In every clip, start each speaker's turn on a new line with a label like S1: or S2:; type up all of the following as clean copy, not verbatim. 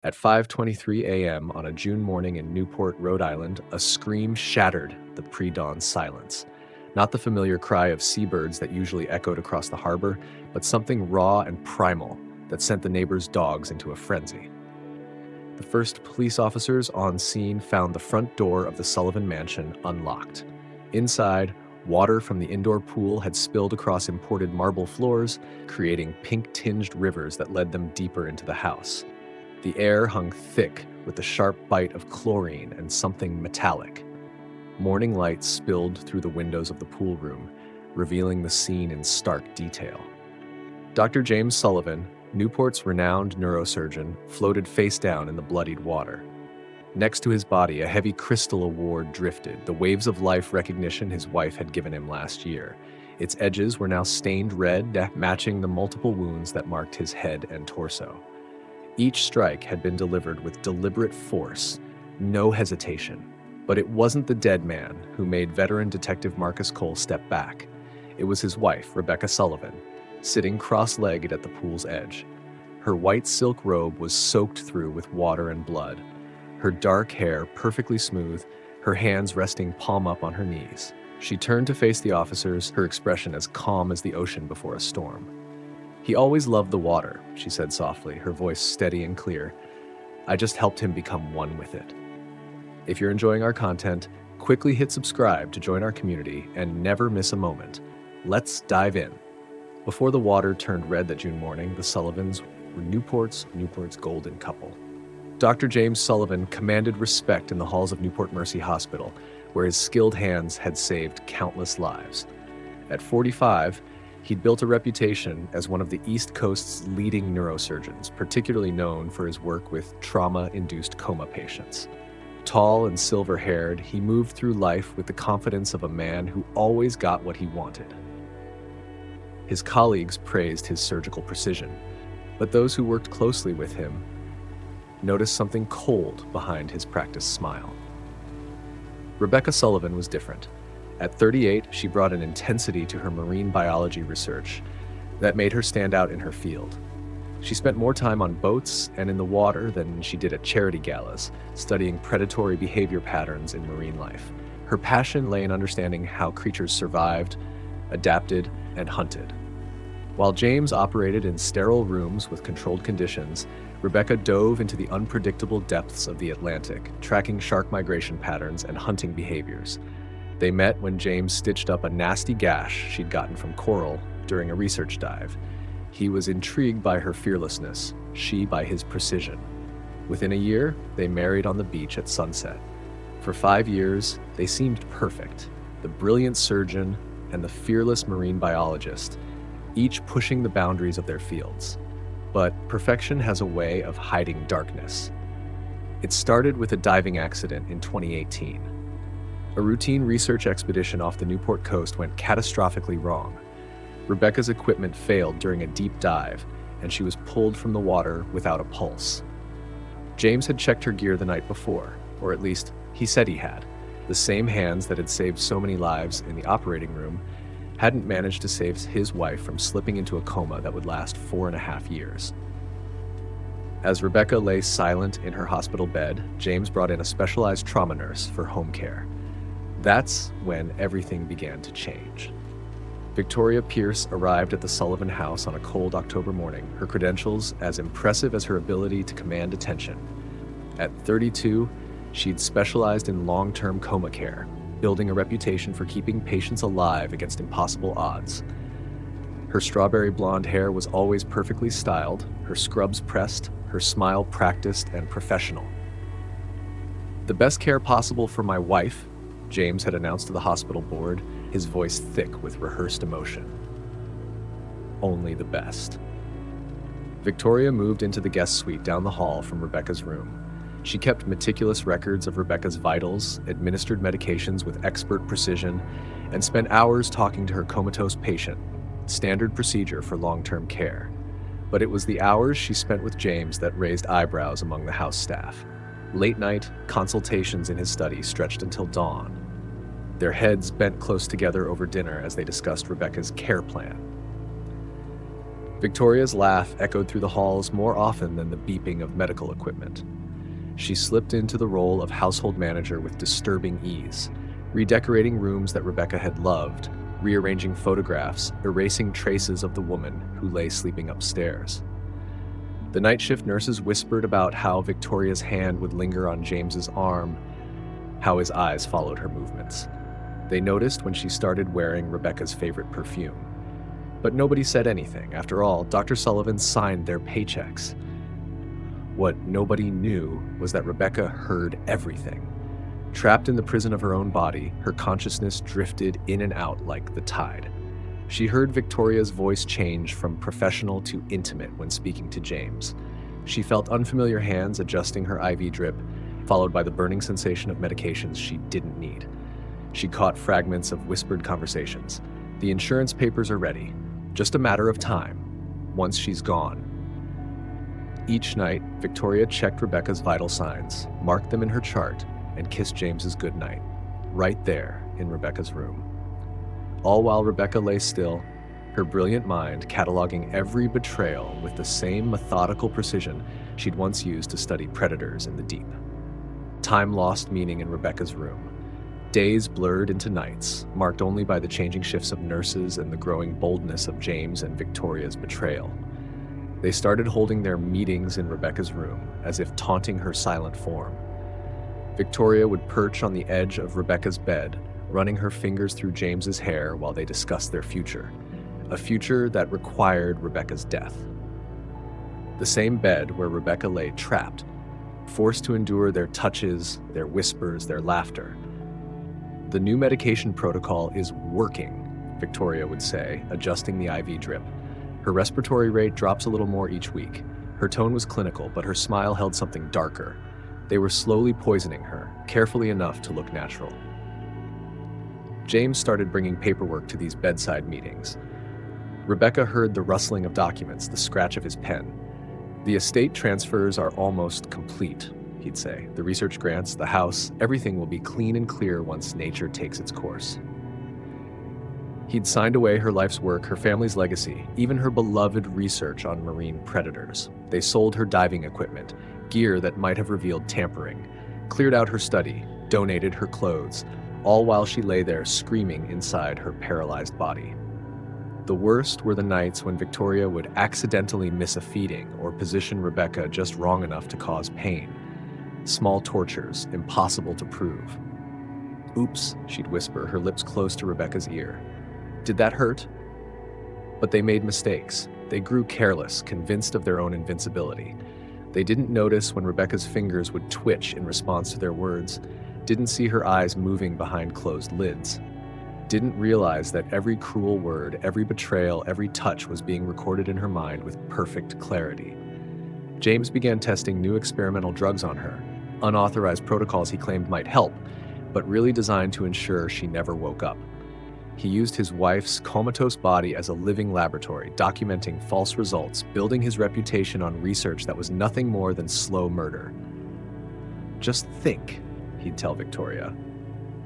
S1: At 5:23 a.m. on a June morning in Newport, Rhode Island, a scream shattered the pre-dawn silence. Not the familiar cry of seabirds that usually echoed across the harbor, but something raw and primal that sent the neighbors' dogs into a frenzy. The first police officers on scene found the front door of the Sullivan mansion unlocked. Inside, water from the indoor pool had spilled across imported marble floors, creating pink-tinged rivers that led them deeper into the house. The air hung thick with the sharp bite of chlorine and something metallic. Morning light spilled through the windows of the pool room, revealing the scene in stark detail. Dr. James Sullivan, Newport's renowned neurosurgeon, floated face down in the bloodied water. Next to his body, a heavy crystal award drifted, the waves of life recognition his wife had given him last year. Its edges were now stained red, matching the multiple wounds that marked his head and torso. Each strike had been delivered with deliberate force, no hesitation. But it wasn't the dead man who made veteran Detective Marcus Cole step back. It was his wife, Rebecca Sullivan, sitting cross-legged at the pool's edge. Her white silk robe was soaked through with water and blood, her dark hair perfectly smooth, her hands resting palm up on her knees. She turned to face the officers, her expression as calm as the ocean before a storm. "He always loved the water," she said softly, her voice steady and clear. "I just helped him become one with it." If you're enjoying our content, quickly hit subscribe to join our community and never miss a moment. Let's dive in. Before the water turned red that June morning, the Sullivans were Newport's golden couple. Dr. James Sullivan commanded respect in the halls of Newport Mercy Hospital, where his skilled hands had saved countless lives. At 45, he'd built a reputation as one of the East Coast's leading neurosurgeons, particularly known for his work with trauma-induced coma patients. Tall and silver-haired, he moved through life with the confidence of a man who always got what he wanted. His colleagues praised his surgical precision, but those who worked closely with him noticed something cold behind his practiced smile. Rebecca Sullivan was different. At 38, she brought an intensity to her marine biology research that made her stand out in her field. She spent more time on boats and in the water than she did at charity galas, studying predatory behavior patterns in marine life. Her passion lay in understanding how creatures survived, adapted, and hunted. While James operated in sterile rooms with controlled conditions, Rebecca dove into the unpredictable depths of the Atlantic, tracking shark migration patterns and hunting behaviors. They met when James stitched up a nasty gash she'd gotten from coral during a research dive. He was intrigued by her fearlessness, she by his precision. Within a year, they married on the beach at sunset. For 5 years, they seemed perfect, the brilliant surgeon and the fearless marine biologist, each pushing the boundaries of their fields. But perfection has a way of hiding darkness. It started with a diving accident in 2018. A routine research expedition off the Newport coast went catastrophically wrong. Rebecca's equipment failed during a deep dive, and she was pulled from the water without a pulse. James had checked her gear the night before, or at least he said he had. The same hands that had saved so many lives in the operating room hadn't managed to save his wife from slipping into a coma that would last 4.5 years. As Rebecca lay silent in her hospital bed, James brought in a specialized trauma nurse for home care. That's when everything began to change. Victoria Pierce arrived at the Sullivan house on a cold October morning, her credentials as impressive as her ability to command attention. At 32, she'd specialized in long-term coma care, building a reputation for keeping patients alive against impossible odds. Her strawberry blonde hair was always perfectly styled, her scrubs pressed, her smile practiced and professional. "The best care possible for my wife," James had announced to the hospital board, his voice thick with rehearsed emotion. "Only the best." Victoria moved into the guest suite down the hall from Rebecca's room. She kept meticulous records of Rebecca's vitals, administered medications with expert precision, and spent hours talking to her comatose patient, standard procedure for long-term care. But it was the hours she spent with James that raised eyebrows among the house staff. Late-night consultations in his study stretched until dawn. Their heads bent close together over dinner as they discussed Rebecca's care plan. Victoria's laugh echoed through the halls more often than the beeping of medical equipment. She slipped into the role of household manager with disturbing ease, redecorating rooms that Rebecca had loved, rearranging photographs, erasing traces of the woman who lay sleeping upstairs. The night shift nurses whispered about how Victoria's hand would linger on James's arm, how his eyes followed her movements. They noticed when she started wearing Rebecca's favorite perfume. But nobody said anything. After all, Dr. Sullivan signed their paychecks. What nobody knew was that Rebecca heard everything. Trapped in the prison of her own body, her consciousness drifted in and out like the tide. She heard Victoria's voice change from professional to intimate when speaking to James. She felt unfamiliar hands adjusting her IV drip, followed by the burning sensation of medications she didn't need. She caught fragments of whispered conversations. The insurance papers are ready. Just a matter of time. Once she's gone. Each night, Victoria checked Rebecca's vital signs, marked them in her chart, and kissed James's goodnight, right there in Rebecca's room. All while Rebecca lay still, her brilliant mind cataloging every betrayal with the same methodical precision she'd once used to study predators in the deep. Time lost meaning in Rebecca's room. Days blurred into nights, marked only by the changing shifts of nurses and the growing boldness of James and Victoria's betrayal. They started holding their meetings in Rebecca's room, as if taunting her silent form. Victoria would perch on the edge of Rebecca's bed, running her fingers through James's hair while they discussed their future, a future that required Rebecca's death. The same bed where Rebecca lay trapped, forced to endure their touches, their whispers, their laughter. The new medication protocol is working, Victoria would say, adjusting the IV drip. Her respiratory rate drops a little more each week. Her tone was clinical, but her smile held something darker. They were slowly poisoning her, carefully enough to look natural. James started bringing paperwork to these bedside meetings. Rebecca heard the rustling of documents, the scratch of his pen. The estate transfers are almost complete, he'd say. The research grants, the house, everything will be clean and clear once nature takes its course. He'd signed away her life's work, her family's legacy, even her beloved research on marine predators. They sold her diving equipment, gear that might have revealed tampering, cleared out her study, donated her clothes, all while she lay there screaming inside her paralyzed body. The worst were the nights when Victoria would accidentally miss a feeding or position Rebecca just wrong enough to cause pain. Small tortures, impossible to prove. "Oops," she'd whisper, her lips close to Rebecca's ear. "Did that hurt?" But they made mistakes. They grew careless, convinced of their own invincibility. They didn't notice when Rebecca's fingers would twitch in response to their words, didn't see her eyes moving behind closed lids, didn't realize that every cruel word, every betrayal, every touch was being recorded in her mind with perfect clarity. James began testing new experimental drugs on her, unauthorized protocols he claimed might help, but really designed to ensure she never woke up. He used his wife's comatose body as a living laboratory, documenting false results, building his reputation on research that was nothing more than slow murder. "Just think," he'd tell Victoria.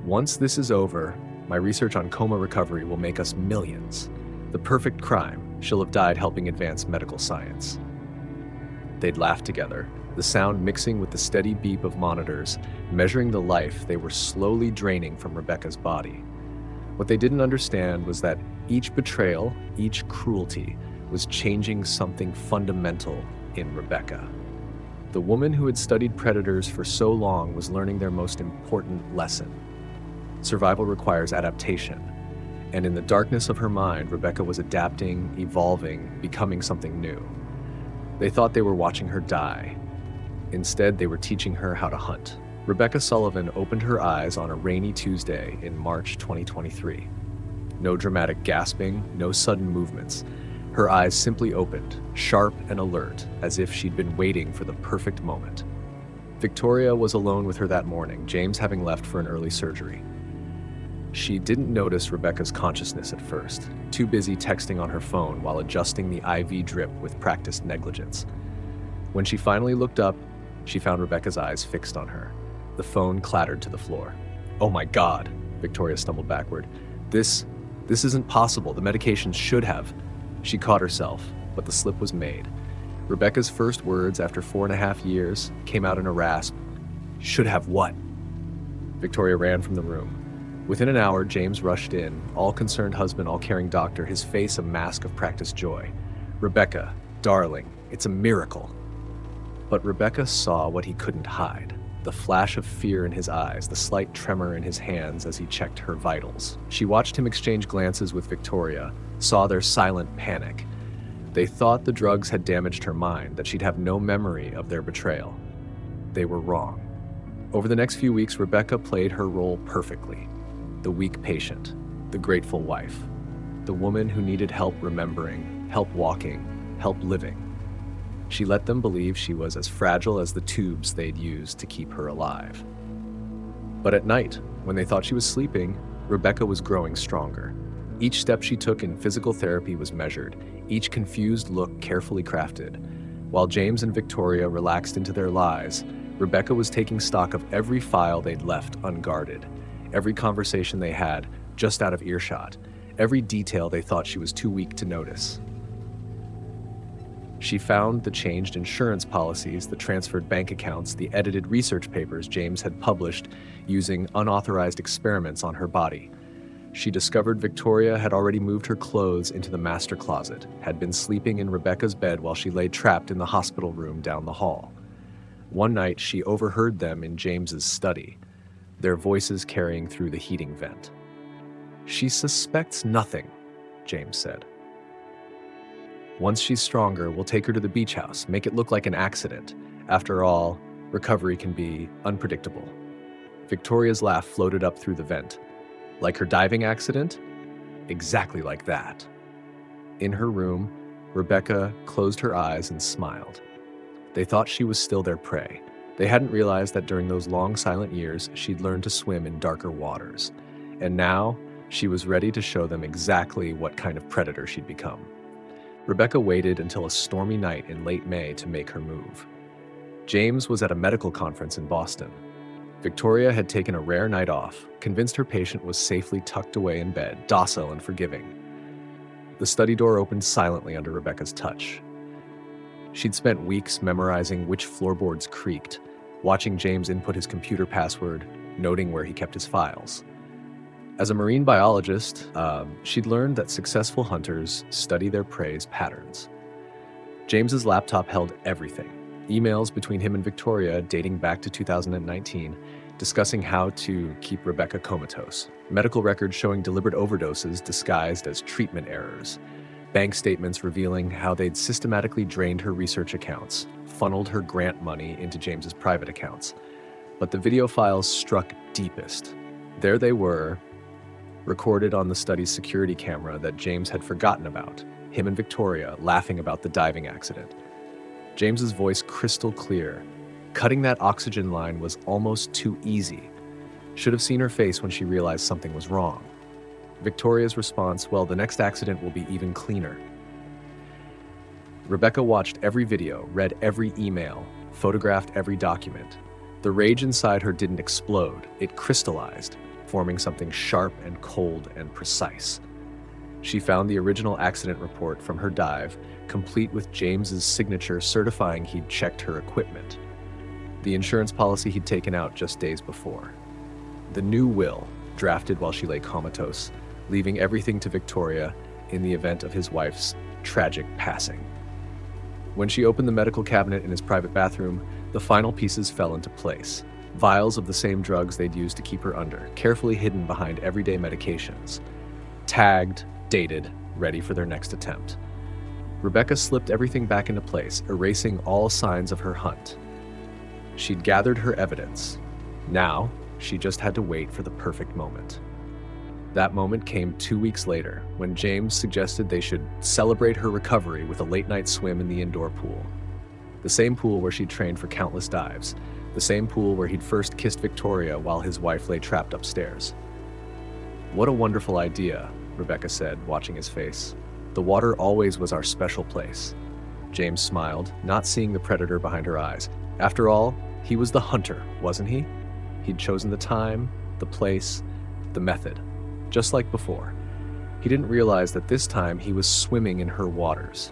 S1: "Once this is over, my research on coma recovery will make us millions. The perfect crime. She'll have died helping advance medical science." They'd laugh together, the sound mixing with the steady beep of monitors, measuring the life they were slowly draining from Rebecca's body. What they didn't understand was that each betrayal, each cruelty, was changing something fundamental in Rebecca. The woman who had studied predators for so long was learning their most important lesson. Survival requires adaptation, and in the darkness of her mind, Rebecca was adapting, evolving, becoming something new. They thought they were watching her die. Instead, they were teaching her how to hunt. Rebecca Sullivan opened her eyes on a rainy Tuesday in March 2023. No dramatic gasping, no sudden movements. Her eyes simply opened, sharp and alert, as if she'd been waiting for the perfect moment. Victoria was alone with her that morning, James having left for an early surgery. She didn't notice Rebecca's consciousness at first, too busy texting on her phone while adjusting the IV drip with practiced negligence. When she finally looked up, she found Rebecca's eyes fixed on her. The phone clattered to the floor. "Oh my God," Victoria stumbled backward. This isn't possible. The medication should have." She caught herself. but the slip was made. Rebecca's first words after 4.5 years came out in a rasp. "Should have what?" Victoria ran from the room. Within an hour, James rushed in, all-concerned husband, all-caring doctor, his face a mask of practiced joy. "Rebecca, darling, it's a miracle." But Rebecca saw what he couldn't hide. The flash of fear in his eyes, the slight tremor in his hands as he checked her vitals. She watched him exchange glances with Victoria, saw their silent panic. They thought the drugs had damaged her mind, that she'd have no memory of their betrayal. They were wrong. Over the next few weeks, Rebecca played her role perfectly. The weak patient, the grateful wife, the woman who needed help remembering, help walking, help living. She let them believe she was as fragile as the tubes they'd used to keep her alive. But at night, when they thought she was sleeping, Rebecca was growing stronger. Each step she took in physical therapy was measured, each confused look carefully crafted. While James and Victoria relaxed into their lies, Rebecca was taking stock of every file they'd left unguarded, every conversation they had just out of earshot, every detail they thought she was too weak to notice. She found the changed insurance policies, the transferred bank accounts, the edited research papers James had published using unauthorized experiments on her body. She discovered Victoria had already moved her clothes into the master closet, had been sleeping in Rebecca's bed while she lay trapped in the hospital room down the hall. One night, she overheard them in James's study, their voices carrying through the heating vent. "She suspects nothing," James said. "Once she's stronger, we'll take her to the beach house, make it look like an accident. After all, recovery can be unpredictable." Victoria's laugh floated up through the vent. "Like her diving accident?" "Exactly like that." In her room, Rebecca closed her eyes and smiled. They thought she was still their prey. They hadn't realized that during those long, silent years, she'd learned to swim in darker waters. And now, she was ready to show them exactly what kind of predator she'd become. Rebecca waited until a stormy night in late May to make her move. James was at a medical conference in Boston. Victoria had taken a rare night off, convinced her patient was safely tucked away in bed, docile and forgiving. The study door opened silently under Rebecca's touch. She'd spent weeks memorizing which floorboards creaked, watching James input his computer password, noting where he kept his files. As a marine biologist, she'd learned that successful hunters study their prey's patterns. James's laptop held everything. Emails between him and Victoria dating back to 2019, discussing how to keep Rebecca comatose. Medical records showing deliberate overdoses disguised as treatment errors. Bank statements revealing how they'd systematically drained her research accounts, funneled her grant money into James's private accounts. But the video files struck deepest. There they were, recorded on the study's security camera that James had forgotten about, him and Victoria laughing about the diving accident. James's voice crystal clear. Cutting that oxygen line was almost too easy. Should have seen her face when she realized something was wrong. Victoria's response, "Well, the next accident will be even cleaner." Rebecca watched every video, read every email, photographed every document. The rage inside her didn't explode, it crystallized, forming something sharp and cold and precise. She found the original accident report from her dive, complete with James's signature certifying he'd checked her equipment. The insurance policy he'd taken out just days before. The new will, drafted while she lay comatose, leaving everything to Victoria in the event of his wife's tragic passing. When she opened the medical cabinet in his private bathroom, the final pieces fell into place. Vials of the same drugs they'd used to keep her under, carefully hidden behind everyday medications. Tagged, dated, ready for their next attempt. Rebecca slipped everything back into place, erasing all signs of her hunt. She'd gathered her evidence. Now, she just had to wait for the perfect moment. That moment came 2 weeks later, when James suggested they should celebrate her recovery with a late-night swim in the indoor pool. The same pool where she'd trained for countless dives. The same pool where he'd first kissed Victoria while his wife lay trapped upstairs. "What a wonderful idea," Rebecca said, watching his face. "The water always was our special place." James smiled, not seeing the predator behind her eyes. After all, he was the hunter, wasn't he? He'd chosen the time, the place, the method. Just like before. He didn't realize that this time he was swimming in her waters.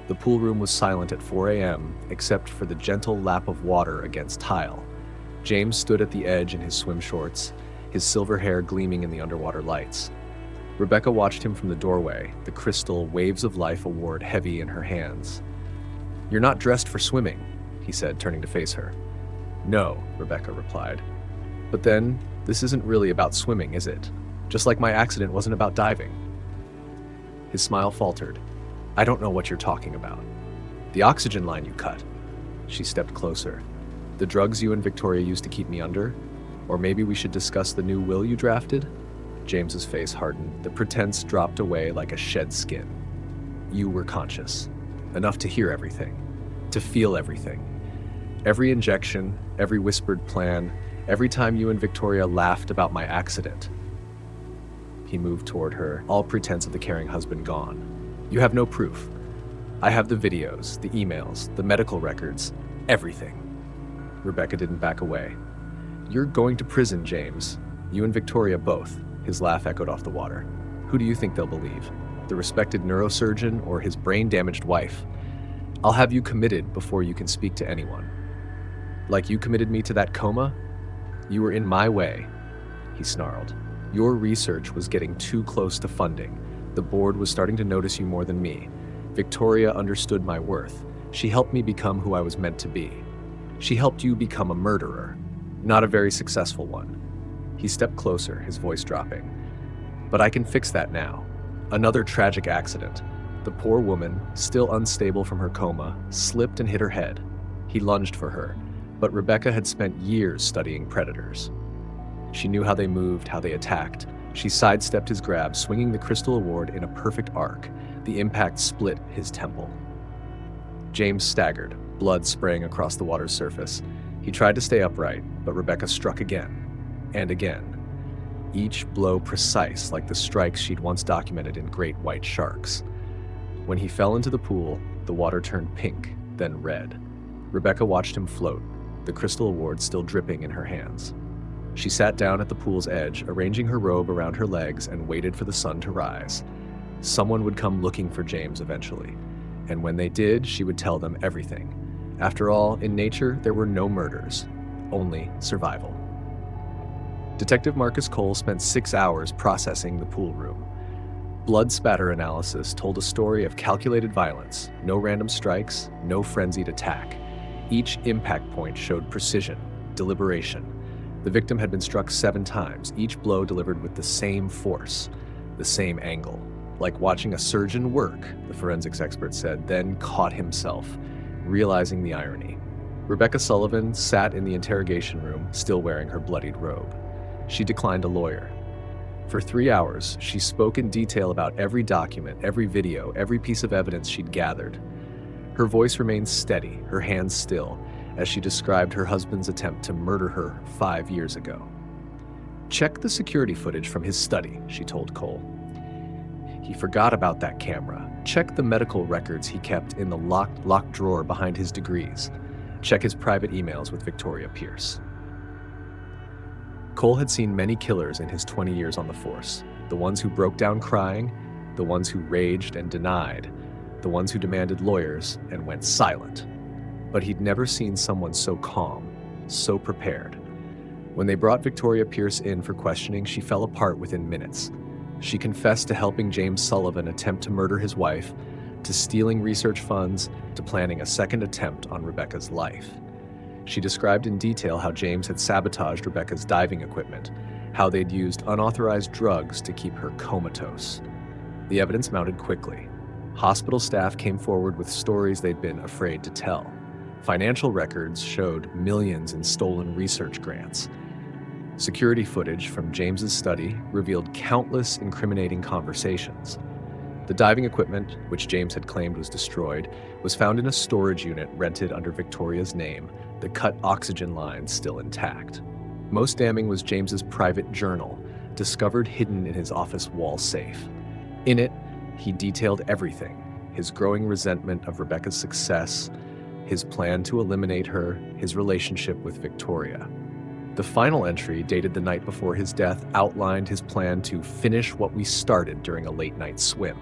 S1: The pool room was silent at 4 a.m., except for the gentle lap of water against tile. James stood at the edge in his swim shorts, his silver hair gleaming in the underwater lights. Rebecca watched him from the doorway, the crystal Waves of Life award heavy in her hands. "You're not dressed for swimming," he said, turning to face her. "No," Rebecca replied. "But then, this isn't really about swimming, is it? Just like my accident wasn't about diving." His smile faltered. "I don't know what you're talking about." "The oxygen line you cut." She stepped closer. "The drugs you and Victoria used to keep me under? Or maybe we should discuss the new will you drafted?" James's face hardened. The pretense dropped away like a shed skin. "You were conscious. Enough to hear everything. To feel everything. Every injection, every whispered plan, every time you and Victoria laughed about my accident." He moved toward her, all pretense of the caring husband gone. "You have no proof. I have the videos, the emails, the medical records, everything." Rebecca didn't back away. "You're going to prison, James. You and Victoria both." His laugh echoed off the water. "Who do you think they'll believe? The respected neurosurgeon or his brain-damaged wife? I'll have you committed before you can speak to anyone. Like you committed me to that coma? You were in my way," he snarled. "Your research was getting too close to funding. The board was starting to notice you more than me. Victoria understood my worth. She helped me become who I was meant to be. She helped you become a murderer. Not a very successful one." He stepped closer, his voice dropping. "But I can fix that now. Another tragic accident. The poor woman, still unstable from her coma, slipped and hit her head. He lunged for her, but Rebecca had spent years studying predators. She knew how they moved, how they attacked. She sidestepped his grab, swinging the crystal award in a perfect arc. The impact split his temple. James staggered, blood spraying across the water's surface. He tried to stay upright, but Rebecca struck again, and again. Each blow precise, like the strikes she'd once documented in great white sharks. When he fell into the pool, the water turned pink, then red. Rebecca watched him float, the crystal award still dripping in her hands. She sat down at the pool's edge, arranging her robe around her legs, and waited for the sun to rise. Someone would come looking for James eventually, and when they did, she would tell them everything. After all, in nature, there were no murders, only survival. Detective Marcus Cole spent 6 hours processing the pool room. Blood spatter analysis told a story of calculated violence, no random strikes, no frenzied attack. Each impact point showed precision, deliberation. The victim had been struck 7 times, each blow delivered with the same force, the same angle. Like watching a surgeon work, the forensics expert said, then caught himself, realizing the irony. Rebecca Sullivan sat in the interrogation room, still wearing her bloodied robe. She declined a lawyer. For 3 hours, she spoke in detail about every document, every video, every piece of evidence she'd gathered. Her voice remained steady, her hands still, as she described her husband's attempt to murder her 5 years ago. "Check the security footage from his study," she told Cole. "He forgot about that camera. Check the medical records he kept in the locked drawer behind his degrees. Check his private emails with Victoria Pierce." Cole had seen many killers in his 20 years on the force. The ones who broke down crying, the ones who raged and denied, the ones who demanded lawyers and went silent. But he'd never seen someone so calm, so prepared. When they brought Victoria Pierce in for questioning, she fell apart within minutes. She confessed to helping James Sullivan attempt to murder his wife, to stealing research funds, to planning a second attempt on Rebecca's life. She described in detail how James had sabotaged Rebecca's diving equipment, how they'd used unauthorized drugs to keep her comatose. The evidence mounted quickly. Hospital staff came forward with stories they'd been afraid to tell. Financial records showed millions in stolen research grants. Security footage from James's study revealed countless incriminating conversations. The diving equipment, which James had claimed was destroyed, was found in a storage unit rented under Victoria's name, the cut oxygen lines still intact. Most damning was James's private journal, discovered hidden in his office wall safe. In it, he detailed everything: his growing resentment of Rebecca's success, his plan to eliminate her, his relationship with Victoria. The final entry, dated the night before his death, outlined his plan to finish what we started during a late-night swim.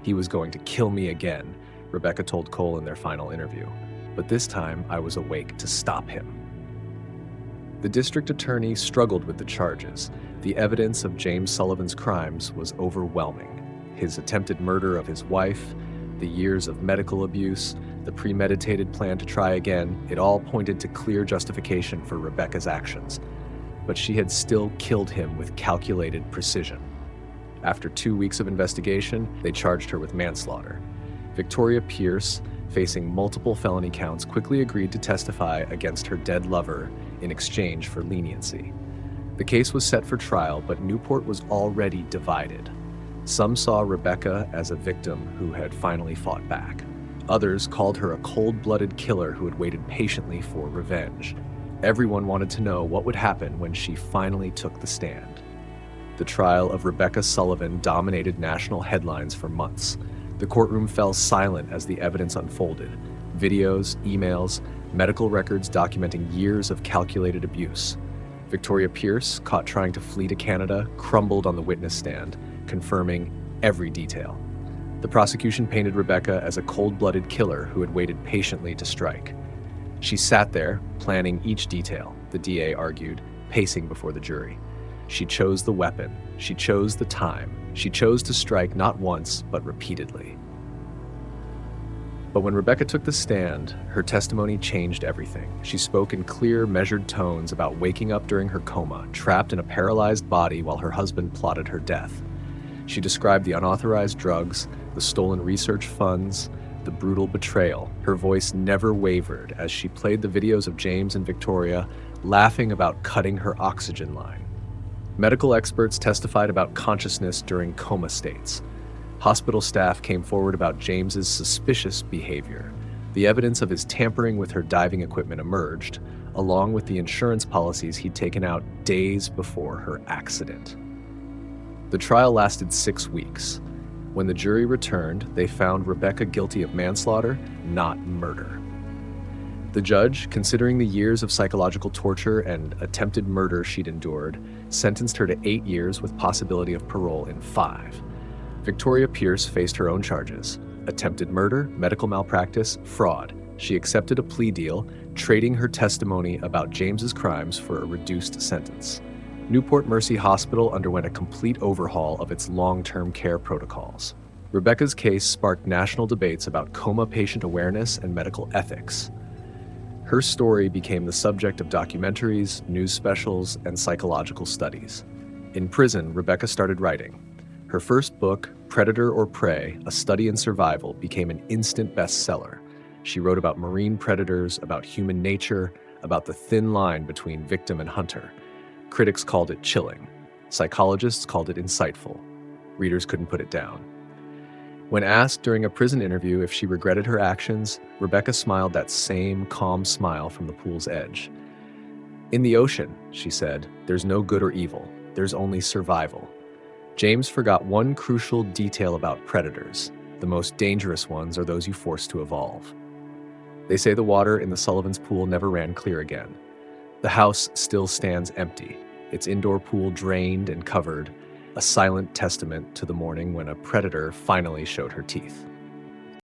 S1: He was going to kill me again, Rebecca told Cole in their final interview. But this time, I was awake to stop him. The district attorney struggled with the charges. The evidence of James Sullivan's crimes was overwhelming. His attempted murder of his wife, the years of medical abuse, the premeditated plan to try again, it all pointed to clear justification for Rebecca's actions. But she had still killed him with calculated precision. After 2 weeks of investigation, they charged her with manslaughter. Victoria Pierce, facing multiple felony counts, quickly agreed to testify against her dead lover in exchange for leniency. The case was set for trial, but Newport was already divided. Some saw Rebecca as a victim who had finally fought back. Others called her a cold-blooded killer who had waited patiently for revenge. Everyone wanted to know what would happen when she finally took the stand. The trial of Rebecca Sullivan dominated national headlines for months. The courtroom fell silent as the evidence unfolded. Videos, emails, medical records documenting years of calculated abuse. Victoria Pierce, caught trying to flee to Canada, crumbled on the witness stand, confirming every detail. The prosecution painted Rebecca as a cold-blooded killer who had waited patiently to strike. She sat there, planning each detail, the DA argued, pacing before the jury. She chose the weapon. She chose the time. She chose to strike not once, but repeatedly. But when Rebecca took the stand, her testimony changed everything. She spoke in clear, measured tones about waking up during her coma, trapped in a paralyzed body while her husband plotted her death. She described the unauthorized drugs, the stolen research funds, the brutal betrayal. Her voice never wavered as she played the videos of James and Victoria, laughing about cutting her oxygen line. Medical experts testified about consciousness during coma states. Hospital staff came forward about James's suspicious behavior. The evidence of his tampering with her diving equipment emerged, along with the insurance policies he'd taken out days before her accident. The trial lasted 6 weeks. When the jury returned, they found Rebecca guilty of manslaughter, not murder. The judge, considering the years of psychological torture and attempted murder she'd endured, sentenced her to 8 years with possibility of parole in 5. Victoria Pierce faced her own charges: attempted murder, medical malpractice, fraud. She accepted a plea deal, trading her testimony about James's crimes for a reduced sentence. Newport Mercy Hospital underwent a complete overhaul of its long-term care protocols. Rebecca's case sparked national debates about coma patient awareness and medical ethics. Her story became the subject of documentaries, news specials, and psychological studies. In prison, Rebecca started writing. Her first book, Predator or Prey, A Study in Survival, became an instant bestseller. She wrote about marine predators, about human nature, about the thin line between victim and hunter. Critics called it chilling. Psychologists called it insightful. Readers couldn't put it down. When asked during a prison interview if she regretted her actions, Rebecca smiled that same calm smile from the pool's edge. "In the ocean," she said, "there's no good or evil. There's only survival." James forgot one crucial detail about predators. The most dangerous ones are those you force to evolve. They say the water in the Sullivan's pool never ran clear again. The house still stands empty, its indoor pool drained and covered, a silent testament to the morning when a predator finally showed her teeth.